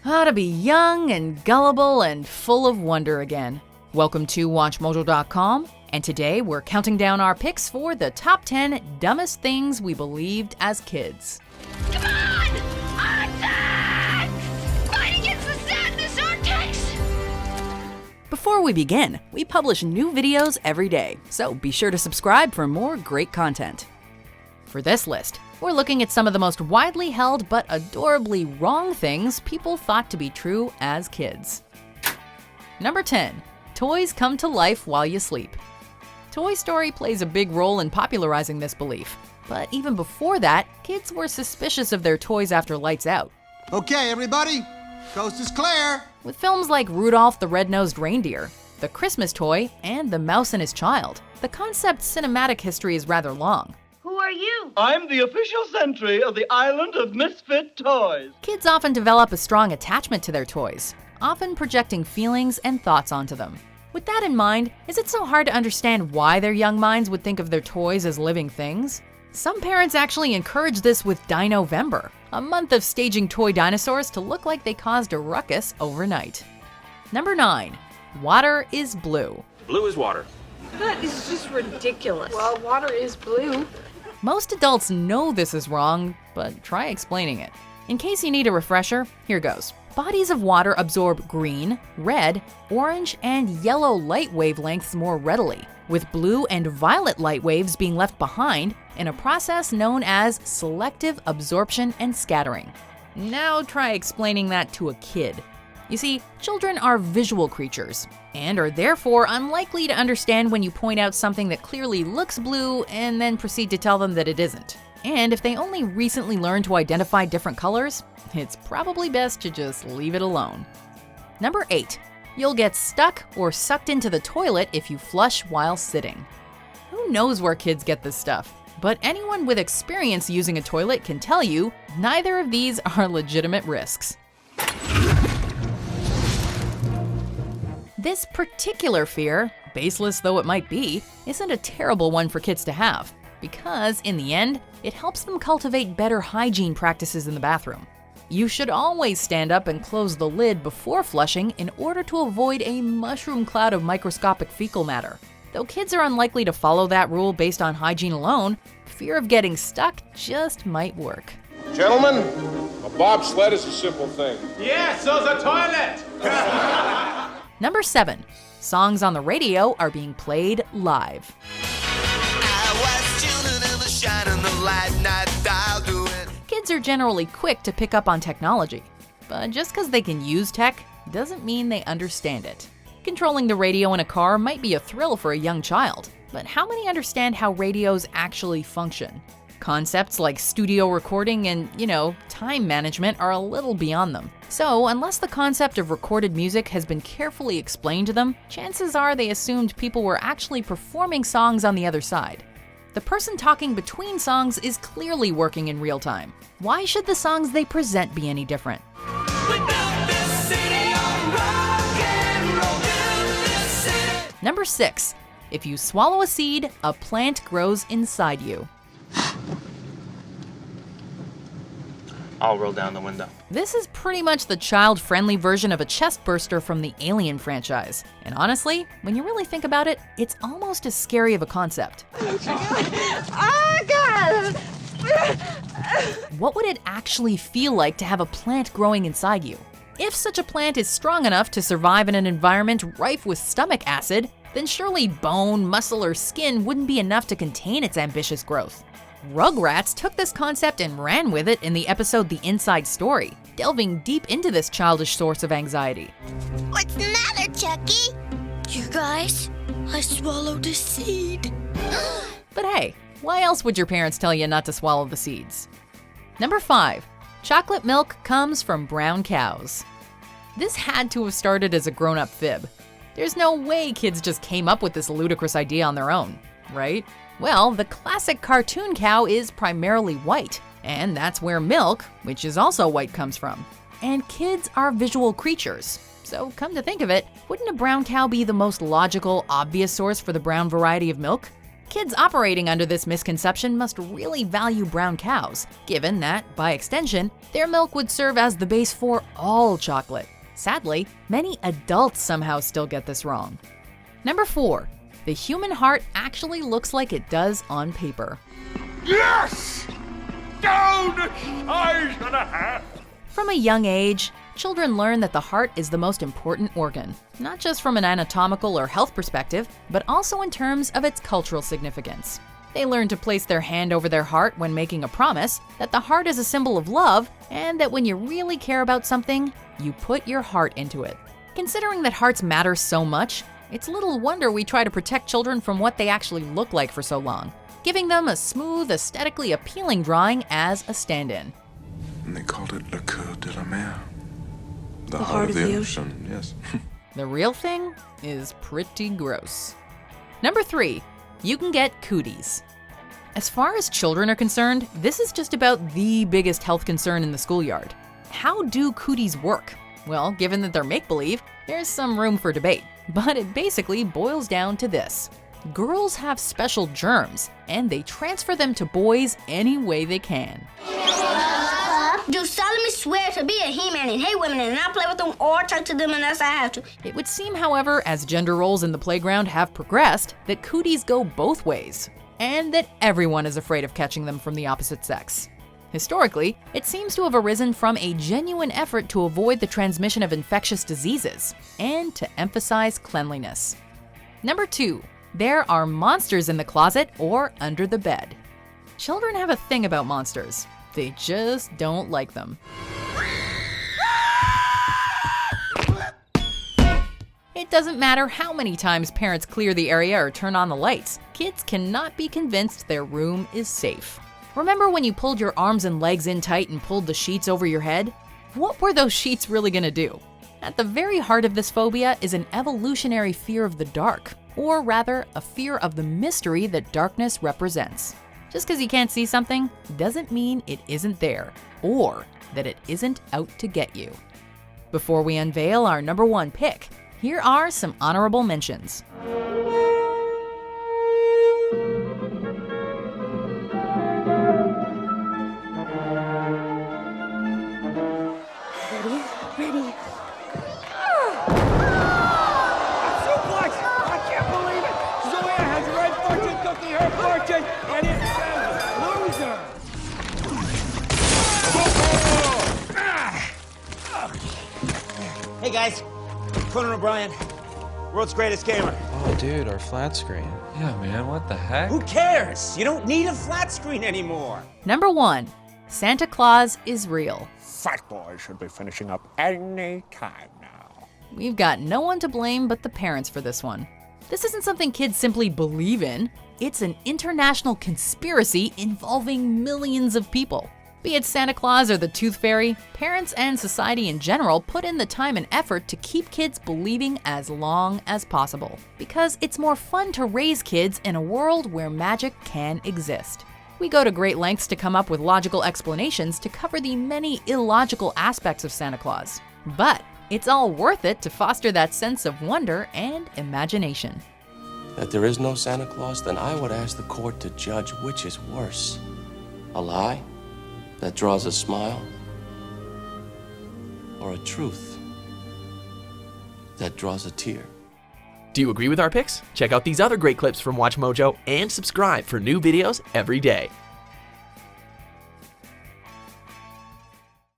How to be young and gullible and full of wonder again. Welcome to WatchMojo.com, and today we're counting down our picks for the top 10 dumbest things we believed as kids. Come on! Attack! Fight against the sadness vortex! Before we begin, we publish new videos every day, so be sure to subscribe for more great content. For this list, we're looking at some of the most widely held but adorably wrong things people thought to be true as kids. Number 10. Toys come to life while you sleep. Toy Story plays a big role in popularizing this belief. But even before that, kids were suspicious of their toys after lights out. Okay, everybody, coast is clear. With films like Rudolph the Red-Nosed Reindeer, The Christmas Toy, and The Mouse and His Child, the concept's cinematic history is rather long. Who are you? I'm the official sentry of the island of misfit toys. Kids often develop a strong attachment to their toys, often projecting feelings and thoughts onto them. With that in mind, is it so hard to understand why their young minds would think of their toys as living things? Some parents actually encourage this with Dinovember, a month of staging toy dinosaurs to look like they caused a ruckus overnight. Number 9. Water is blue. Blue is water. That is just ridiculous. Well, water is blue. Most adults know this is wrong, but try explaining it. In case you need a refresher, here goes. Bodies of water absorb green, red, orange, and yellow light wavelengths more readily, with blue and violet light waves being left behind in a process known as selective absorption and scattering. Now try explaining that to a kid. You see, children are visual creatures, and are therefore unlikely to understand when you point out something that clearly looks blue and then proceed to tell them that it isn't. And if they only recently learned to identify different colors, it's probably best to just leave it alone. Number 8. You'll get stuck or sucked into the toilet if you flush while sitting. Who knows where kids get this stuff? But anyone with experience using a toilet can tell you neither of these are legitimate risks. This particular fear, baseless though it might be, isn't a terrible one for kids to have, because in the end, it helps them cultivate better hygiene practices in the bathroom. You should always stand up and close the lid before flushing in order to avoid a mushroom cloud of microscopic fecal matter. Though kids are unlikely to follow that rule based on hygiene alone, fear of getting stuck just might work. Gentlemen, a bobsled is a simple thing. Yeah, so's a toilet! Number 7. Songs on the radio are being played live. Kids are generally quick to pick up on technology, but just because they can use tech doesn't mean they understand it. Controlling the radio in a car might be a thrill for a young child, but how many understand how radios actually function? Concepts like studio recording and, time management are a little beyond them. So, unless the concept of recorded music has been carefully explained to them, chances are they assumed people were actually performing songs on the other side. The person talking between songs is clearly working in real time. Why should the songs they present be any different? Number 6. If you swallow a seed, a plant grows inside you. I'll roll down the window. This is pretty much the child-friendly version of a chest burster from the Alien franchise. And honestly, when you really think about it, it's almost as scary of a concept. Oh, God! What would it actually feel like to have a plant growing inside you? If such a plant is strong enough to survive in an environment rife with stomach acid, then surely bone, muscle, or skin wouldn't be enough to contain its ambitious growth. Rugrats took this concept and ran with it in the episode The Inside Story, delving deep into this childish source of anxiety. What's the matter, Chucky? You guys, I swallowed a seed. But hey, why else would your parents tell you not to swallow the seeds? Number 5. Chocolate milk comes from brown cows. This had to have started as a grown-up fib. There's no way kids just came up with this ludicrous idea on their own, right? Well, the classic cartoon cow is primarily white, and that's where milk, which is also white, comes from. And kids are visual creatures, so come to think of it, wouldn't a brown cow be the most logical, obvious source for the brown variety of milk? Kids operating under this misconception must really value brown cows, given that, by extension, their milk would serve as the base for all chocolate. Sadly, many adults somehow still get this wrong. Number 4. The human heart actually looks like it does on paper. Yes! Down the size of the hat! From a young age, children learn that the heart is the most important organ, not just from an anatomical or health perspective, but also in terms of its cultural significance. They learn to place their hand over their heart when making a promise, that the heart is a symbol of love, and that when you really care about something, you put your heart into it. Considering that hearts matter so much, it's little wonder we try to protect children from what they actually look like for so long, giving them a smooth, aesthetically appealing drawing as a stand-in. And they called it Le Coeur de la Mer. The heart of the ocean, yes. The real thing is pretty gross. Number 3, you can get cooties. As far as children are concerned, this is just about the biggest health concern in the schoolyard. How do cooties work? Well, given that they're make-believe, there's some room for debate, but it basically boils down to this. Girls have special germs, and they transfer them to boys any way they can. Do solemnly swear to be a He-Man and hate women and not play with them or talk to them unless I have to. It would seem, however, as gender roles in the playground have progressed, that cooties go both ways, and that everyone is afraid of catching them from the opposite sex. Historically, it seems to have arisen from a genuine effort to avoid the transmission of infectious diseases and to emphasize cleanliness. Number 2, there are monsters in the closet or under the bed. Children have a thing about monsters. They just don't like them. It doesn't matter how many times parents clear the area or turn on the lights, kids cannot be convinced their room is safe. Remember when you pulled your arms and legs in tight and pulled the sheets over your head? What were those sheets really gonna do? At the very heart of this phobia is an evolutionary fear of the dark, or rather, a fear of the mystery that darkness represents. Just because you can't see something doesn't mean it isn't there, or that it isn't out to get you. Before we unveil our number 1 pick, here are some honorable mentions. Ready. Suplex! I can't believe it! Zoya has red fortune cookie, her fortune, and it says loser! Hey guys, Conan O'Brien, world's greatest gamer. Oh dude, our flat screen. Yeah man, what the heck? Who cares? You don't need a flat screen anymore. Number 1, Santa Claus is real. Fat boy should be finishing up any time now. We've got no one to blame but the parents for this one. This isn't something kids simply believe in. It's an international conspiracy involving millions of people. Be it Santa Claus or the Tooth Fairy, parents and society in general put in the time and effort to keep kids believing as long as possible. Because it's more fun to raise kids in a world where magic can exist. We go to great lengths to come up with logical explanations to cover the many illogical aspects of Santa Claus. But it's all worth it to foster that sense of wonder and imagination. That there is no Santa Claus, then I would ask the court to judge which is worse. A lie that draws a smile, or a truth that draws a tear. Do you agree with our picks? Check out these other great clips from WatchMojo and subscribe for new videos every day.